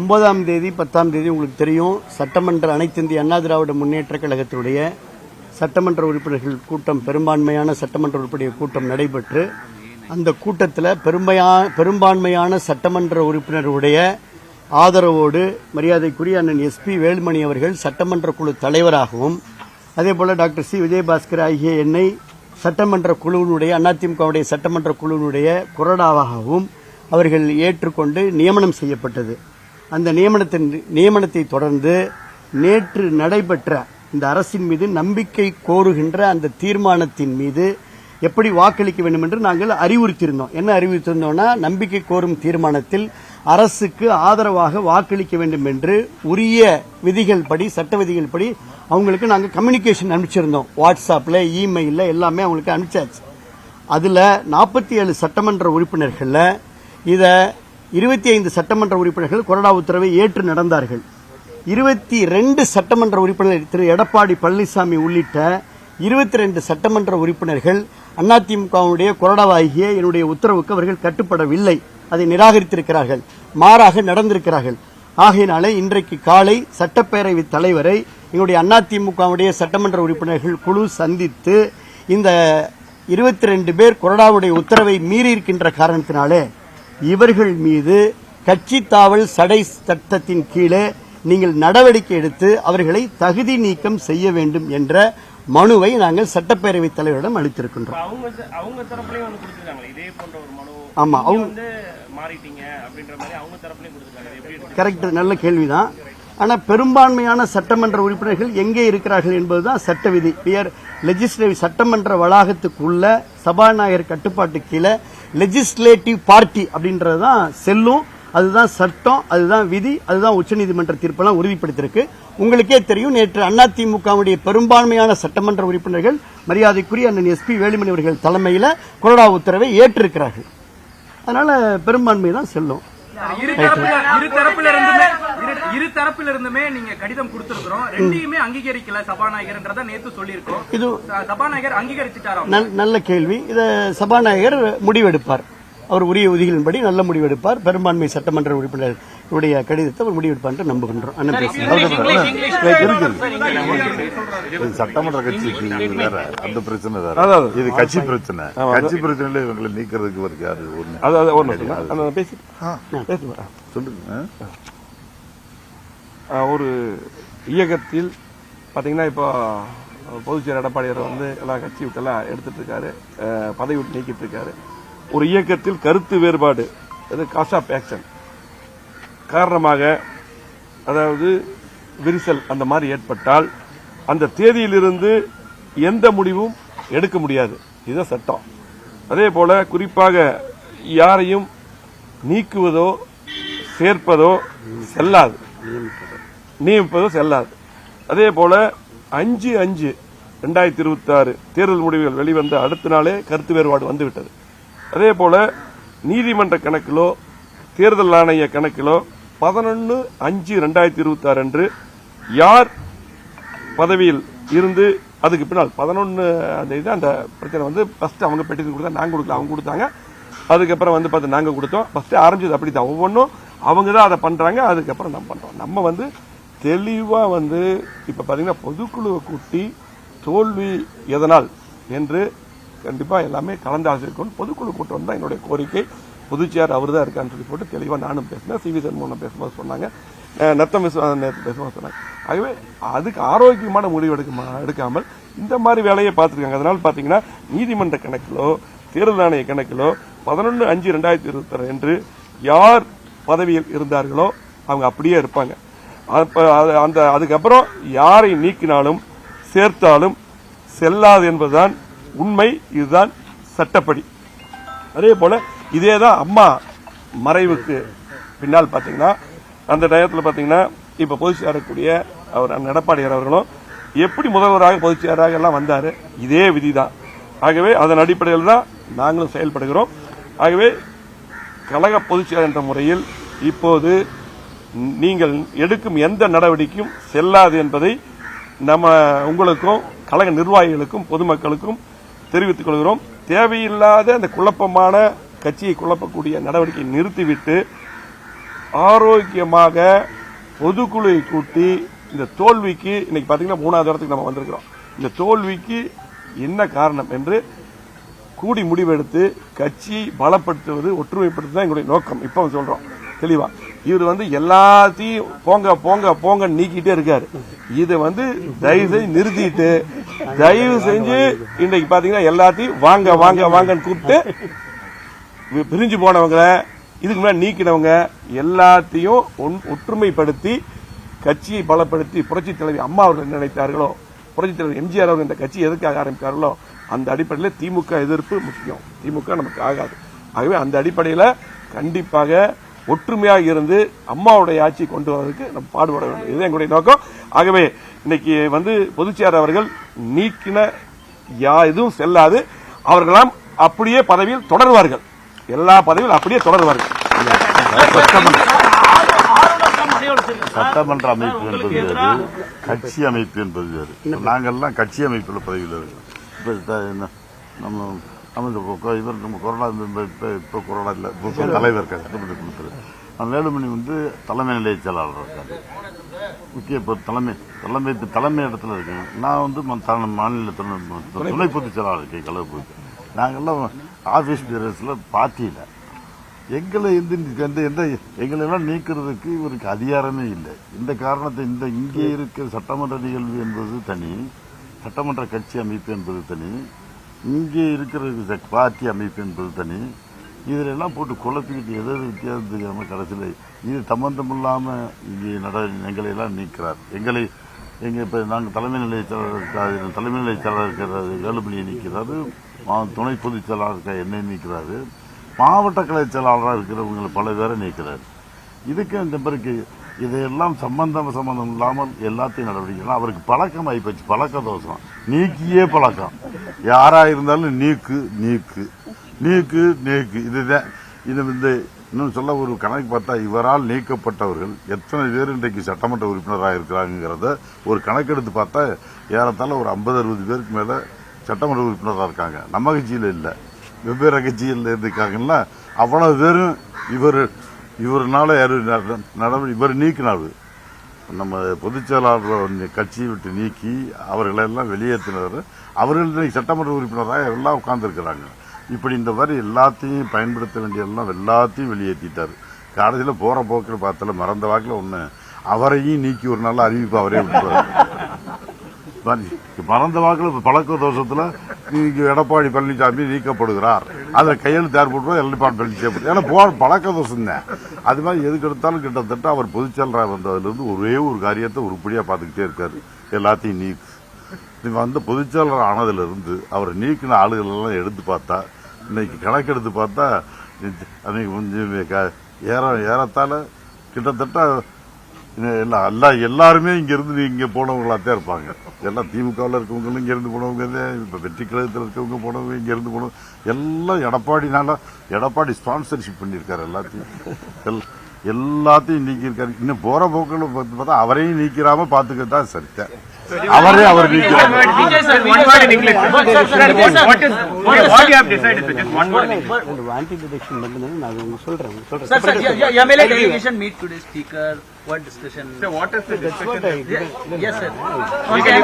9ஆம் தேதி 10ஆம் தேதி உங்களுக்கு தெரியும் சட்டமன்ற அனைத்து இந்திய அண்ணா திராவிட முன்னேற்ற கழகத்தினுடைய சட்டமன்ற உறுப்பினர்கள் கூட்டம், பெரும்பான்மையான சட்டமன்ற உறுப்பினர் கூட்டம் நடைபெற்று அந்த கூட்டத்தில் பெரும்பான்மையான சட்டமன்ற உறுப்பினருடைய ஆதரவோடு மரியாதைக்குரிய அண்ணன் SP வேலுமணி அவர்கள் சட்டமன்ற குழு தலைவராகவும், அதேபோல டாக்டர் சி விஜயபாஸ்கர் ஆகிய என்னை சட்டமன்ற குழுவினுடைய அதிமுகவுடைய சட்டமன்ற குழுவினுடைய கொறடாவாகவும் அவர்கள் ஏற்றுக்கொண்டு நியமனம் செய்யப்பட்டது. அந்த நியமனத்தை தொடர்ந்து நேற்று நடைபெற்ற இந்த அரசின் மீது நம்பிக்கை கோருகின்ற அந்த தீர்மானத்தின் மீது எப்படி வாக்களிக்க வேண்டும் என்று நாங்கள் அறிவுறுத்தியிருந்தோம். என்ன அறிவுறுத்தியிருந்தோம்னா, நம்பிக்கை கோரும் தீர்மானத்தில் அரசுக்கு ஆதரவாக வாக்களிக்க வேண்டும் என்று உரிய விதிகள் படி, சட்ட விதிகள் படி அவங்களுக்கு நாங்கள் கம்யூனிகேஷன் அனுப்பிச்சிருந்தோம். வாட்ஸ்அப்ல, இமெயில்ல எல்லாமே அவங்களுக்கு அனுப்பிச்சாச்சு. அதுல 47 சட்டமன்ற உறுப்பினர்கள் இத 25 சட்டமன்ற உறுப்பினர்கள் கொறடா உத்தரவை ஏற்று நடந்தார்கள். 22 சட்டமன்ற உறுப்பினர்கள் திரு எடப்பாடி பழனிசாமி உள்ளிட்ட 22 சட்டமன்ற உறுப்பினர்கள் அதிமுகவுடைய கொறடாவாகிய என்னுடைய உத்தரவுக்கு அவர்கள் கட்டுப்படவில்லை, அதை நிராகரித்திருக்கிறார்கள், மாறாக நடந்திருக்கிறார்கள். ஆகையினாலே இன்றைக்கு காலை சட்டப்பேரவை தலைவரை எங்களுடைய அதிமுகவுடைய சட்டமன்ற உறுப்பினர்கள் குழு சந்தித்து இந்த 22 பேர் கொறடாவுடைய உத்தரவை மீறி இருக்கின்ற காரணத்தினாலே இவர்கள் மீது கட்சி தாவல் சடை சட்டத்தின் கீழே நீங்கள் நடவடிக்கை எடுத்து அவர்களை தகுதி நீக்கம் செய்ய வேண்டும் என்ற மனுவை நாங்கள் சட்டப்பேரவை தலைவரிடம் அளித்திருக்கின்றோம். ஆமா, அவங்க கரெக்ட், நல்ல கேள்விதான். ஆனா பெரும்பான்மையான சட்டமன்ற உறுப்பினர்கள் எங்கே இருக்கிறார்கள் என்பதுதான் சட்ட விதி. லெஜிஸ்லேட்டிவ் சட்டமன்ற வளாகத்துக்குள்ள சபாநாயகர் கட்டுப்பாட்டு கீழே லெஜிஸ்லேட்டிவ் பார்ட்டி அப்படின்றதுதான் செல்லும். அதுதான் சட்டம், அதுதான் விதி, அதுதான் உச்சநீதிமன்ற தீர்ப்பெல்லாம் உறுதிப்படுத்தியிருக்கு. உங்களுக்கே தெரியும், நேற்று அதிமுகவுடைய பெரும்பான்மையான சட்டமன்ற உறுப்பினர்கள் மரியாதைக்குரிய அண்ணன் SP வேலுமணி அவர்கள் தலைமையில் கொறடா உத்தரவை ஏற்றிருக்கிறார்கள். அதனால பெரும்பான்மை தான் செல்லும். இரு தரப்பிலிருந்துமே நீங்க கடிதம் கொடுத்திருக்கிறோம், ரெண்டையுமே அங்கீகரிக்கல சபாநாயகர்ன்றத நேத்து சொல்லியிருக்கோம். இது சபாநாயகர் அங்கீகரிச்சிட்டாரா? நல்ல கேள்வி. இத சபாநாயகர் முடிவெடுப்பார். அவர் உரிய விதிகளின்படி நல்ல முடிவெடுப்பார். பெரும்பான்மை சட்டமன்ற உறுப்பினருடைய கடிதத்தை அவர் முடிவெடுப்பார் என்று நம்புகின்றோம். சட்டமன்ற கட்சி வேற, அந்த பிரச்சனை வேற, இது கட்சி பிரச்சனை. கட்சி பிரச்சனையில இவங்களை நீக்கிறதுக்கு ஒரு யாரு சொல்லுங்க. ஒரு இயக்கத்தில் பாத்தீங்கன்னா இப்போ பொதுச்செயலர் எடப்பாடியார் எல்லா கட்சி விட்டெல்லாம் எடுத்துட்டு இருக்காரு, பதவி விட்டு நீக்கிட்டு இருக்காரு. ஒரு இயக்கத்தில் கருத்து வேறுபாடு, காஸ் ஆஃப் ஆக்ஷன் காரணமாக, அதாவது விரிசல் அந்த மாதிரி ஏற்பட்டால் அந்த தேதியிலிருந்து எந்த முடிவும் எடுக்க முடியாது. இதுதான் சட்டம். அதே போல குறிப்பாக யாரையும் நீக்குவதோ சேர்ப்பதோ செல்லாது, நியமிப்பதோ செல்லாது. அதே போல 5/5/2026 தேர்தல் முடிவுகள் வெளிவந்த அடுத்த நாளே கருத்து வேறுபாடு வந்துவிட்டது. அதே போல நீதிமன்ற கணக்கிலோ தேர்தல் ஆணைய கணக்கிலோ 11/5/2026 அன்று யார் பதவியில் இருந்து அதுக்கு பின்னால் 11 அந்த பிரச்சனை ஃபர்ஸ்ட் அவங்க பெட்டிஷன் கொடுத்தா, நாங்க கொடுக்கல, அவங்க கொடுத்தாங்க. அதுக்கப்புறம் பார்த்து நாங்க கொடுத்தோம். ஃபர்ஸ்ட் ஆரம்பிச்சது அப்படித்தான், ஒவ்வொன்றும் அவங்க தான் அதை பண்றாங்க, அதுக்கப்புறம் நம்ம பண்றோம். நம்ம தெளிவா இப்ப பாத்தீங்கன்னா பொதுக்குழுவை கூட்டி தோல்வி எதனால் என்று கண்டிப்பா எல்லாமே கலந்து ஆலோசிக்கணும். பொதுக்குழு கூட்டம் தான் என்னுடைய கோரிக்கை. பொதுச்செயலர் அவர் தான் இருக்கான்னு சொல்லி போட்டு தெளிவா நானும் பேசினேன். CV சண்முகம் பேசும்போது சொன்னாங்க, நத்தம் நேற்று பேசும்போது சொன்னாங்க. ஆகவே அதுக்கு ஆரோக்கியமான முடிவு எடுக்காமல் இந்த மாதிரி வேலையை பார்த்துருக்காங்க. அதனால பாத்தீங்கன்னா நீதிமன்ற கணக்கிலோ தேர்தல் ஆணைய கணக்கிலோ 11/5/2026 என்று யார் பதவியில் இருந்தார்களோ அவங்க அப்படியே இருப்பாங்க. அதுக்கப்புறம் யாரை நீக்கினாலும் சேர்த்தாலும் செல்லாது என்பதுதான் உண்மை. இதுதான் சட்டப்படி. அதே போல இதேதான் அம்மா மறைவுக்கு பின்னால் பாத்தீங்கன்னா அந்த டயத்தில் பாத்தீங்கன்னா இப்ப பொதுச்செயலாளக்கூடிய அவர் எடப்பாடியார் அவர்களும் எப்படி முதல்வராக பொதுச்செயலராக எல்லாம் வந்தாரு, இதே விதிதான். ஆகவே அதன் அடிப்படையில் தான் நாங்களும் செயல்படுகிறோம். ஆகவே கழக பொதுச்செயலர் என்ற முறையில் இப்போது நீங்கள் எடுக்கும் எந்த நடவடிக்கையும் செல்லாது என்பதை நம்ம உங்களுக்கும் கழக நிர்வாகிகளுக்கும் பொதுமக்களுக்கும் தெரிவித்துக் கொள்கிறோம். தேவையில்லாத அந்த குழப்பமான கட்சியை குழப்பக்கூடிய நடவடிக்கையை நிறுத்திவிட்டு ஆரோக்கியமாக பொதுக்குழுவை கூட்டி இந்த தோல்விக்கு இன்னைக்கு பாத்தீங்கன்னா 3வது இடத்துக்கு நம்ம வந்திருக்கிறோம். இந்த தோல்விக்கு என்ன காரணம் என்று கூடி முடிவெடுத்து கட்சி பலப்படுத்துவது, ஒற்றுமைப்படுத்துவது தான் எங்களுடைய நோக்கம். இப்ப சொல்றோம் தெளிவா. இவர் எல்லாத்தையும் போங்க போங்க போங்க நீக்கிட்டே இருக்காரு. இதை தயவு செஞ்சு நிறுத்திட்டு, தயவு செஞ்சு இன்னைக்கு பாத்தீங்கன்னா எல்லாத்தையும் வாங்க வாங்க வாங்கன்னு கூப்பிட்டு பிரிஞ்சு போனவங்க, இதுக்கு முன்னாடி நீக்கினவங்க எல்லாத்தையும் ஒற்றுமைப்படுத்தி கட்சியை பலப்படுத்தி புரட்சித் தலைவி அம்மா அவர்கள் நினைத்தார்களோ, புரட்சித் தலைவர் எம்ஜிஆர் அவர்கள் இந்த கட்சி எதற்காக ஆரம்பித்தார்களோ அந்த அடிப்படையில் திமுக எதிர்ப்பு முக்கியம். திமுக நமக்கு ஆகாது. ஆகவே அந்த அடிப்படையில் கண்டிப்பாக ஒற்றுமையாக இருந்து அம்மாவுடைய ஆட்சி கொண்டு வருவதற்கு நம்ம பாடுபட வேண்டும். இதுதான் எங்களுடைய நோக்கம். ஆகவே இன்னைக்கு பொதுச்செயலாளர் அவர்கள் நீக்கின எதுவும் செல்லாது. அவர்களாம் அப்படியே பதவியில் தொடர்வார்கள். எல்லா பதவியில் அப்படியே தொடர்வார்கள். சட்டமன்ற அமைப்பு என்பது வேறு, கட்சி அமைப்பு என்பது வேறு. நாங்கள்லாம் கட்சி அமைப்புல பதவியில் இருக்கோம். இவர் நம்ம கொரோனா இப்ப கொரோனா இல்ல, தலைவர் இருக்காரு, சட்டமன்ற குழுக்கள். வேலுமணி தலைமை நிலைய செயலாளர் இருக்காரு. முக்கிய தலைமை இடத்துல இருக்கேன். நான் மாநில துணை பொதுச் செயலாளர் இருக்கேன் கலப்பு. நாங்கெல்லாம் ஆபீஸ் பீரியட்ஸ்ல பார்ட்டியில எங்களை எங்களெல்லாம் நீக்கிறதுக்கு இவருக்கு அதிகாரமே இல்லை. இந்த காரணத்தை இங்கே இருக்கிற சட்டமன்ற நிகழ்வு என்பது தனி, சட்டமன்ற கட்சி அமைப்பு என்பது தனி, இங்கே இருக்கிற பார்ட்டி அமைப்பு என்பது தனி. இதுல எல்லாம் போட்டு குழப்பிக்கிட்டு எதாவது வித்தியாசம் தெரியாம கடைசியில் இது சம்பந்தம் இல்லாம இங்கே எங்களை எல்லாம் நீக்கிறார். இப்ப நாங்கள் தலைமை நிலைய செயலாளர் இருக்கிற வேலுமணியை நீக்கிறாரு, துணை பொதுச் செயலாளர் இருக்க என்னை நீக்கிறாரு, மாவட்ட கலை செயலாளராக இருக்கிறவங்களை பல பேரை நீக்கிறார். இதுக்கு இந்த பிறகு இதையெல்லாம் சம்பந்தம் இல்லாமல் எல்லாத்தையும் நடவடிக்கை அவருக்கு பழக்கம் ஆகிப்போச்சு. பழக்க தோஷம், நீக்கியே பழக்கம். யாரா இருந்தாலும் நீக்கு நீக்கு நீக்கு நீக்கு இதுதான். இது இன்னும் சொல்ல ஒரு கணக்கு பார்த்தா இவரால் நீக்கப்பட்டவர்கள் எத்தனை பேர் இன்றைக்கு சட்டமன்ற உறுப்பினராக இருக்கிறாங்கிறத ஒரு கணக்கெடுத்து பார்த்தா ஏறத்தாழ ஒரு 50-60 பேருக்கு மேல சட்டமன்ற உறுப்பினராக இருக்காங்க. நம்ம கட்சியில இல்ல, வெவ்வேறு கட்சியில் இருக்காங்கன்னா அவ்வளவு பேரும் இவருனால இவர் நீக்கினாரு. நம்ம பொதுச் செயலாளர் கட்சியை விட்டு நீக்கி அவர்களெல்லாம் வெளியேற்றினார். அவர்கள் சட்டமன்ற உறுப்பினராக எல்லாம் உட்கார்ந்து இருக்கிறாங்க. இப்படி இந்த மாதிரி எல்லாத்தையும் பயன்படுத்த வேண்டிய எல்லாத்தையும் வெளியேற்றிட்டாரு. கடைசியில் போற போக்கில் பார்த்தால மறந்த வாக்கில் ஒண்ணு அவரையும் நீக்கி ஒரு நல்ல அறிவிப்பு அவரே விட்டுறாரு. மறந்த வாக்கில் பழக்க தோஷத்துல எடப்பாடி பழனிசாமி நீக்கப்படுகிறார், அதை கையெழுத்து யார் போட்டு எடப்பாடி பழனிசாமி, ஏன்னா பழக்க தோஷம் தான். அது மாதிரி எதுக்கு எடுத்தாலும் கிட்டத்தட்ட அவர் பொதுச் செயலராக வந்ததுலேருந்து ஒரே ஒரு காரியத்தை உருப்படியா பார்த்துக்கிட்டே இருக்காரு, எல்லாத்தையும் நீக்கு. பொதுச் செயலர் ஆனதுல இருந்து அவர் நீக்கின ஆளுகள் எல்லாம் எடுத்து பார்த்தா, இன்னைக்கு கணக்கெடுத்து பார்த்தா ஏறத்தாழ கிட்டத்தட்ட எல்லாருமே இங்க இருந்து இங்க போனவங்களாத்தான் இருப்பாங்க. எல்லாம் திமுகவில் இருக்கவங்களும் இங்க இருந்து போனவங்க, இப்ப வெற்றி கழகத்தில் இருக்கவங்க போனவங்க, இங்க இருந்து போனவங்க எல்லாம் எடப்பாடி ஸ்பான்சர்ஷிப் பண்ணிருக்காரு. எல்லாத்தையும் நீக்கி இருக்காரு. இன்னும் போற போக்கில் பார்த்தா அவரையும் நீக்கிறாம பாத்துக்கிட்டா சரித்த அவரே அவர் What discussion? Sir, what is the discussion? Yes, sir.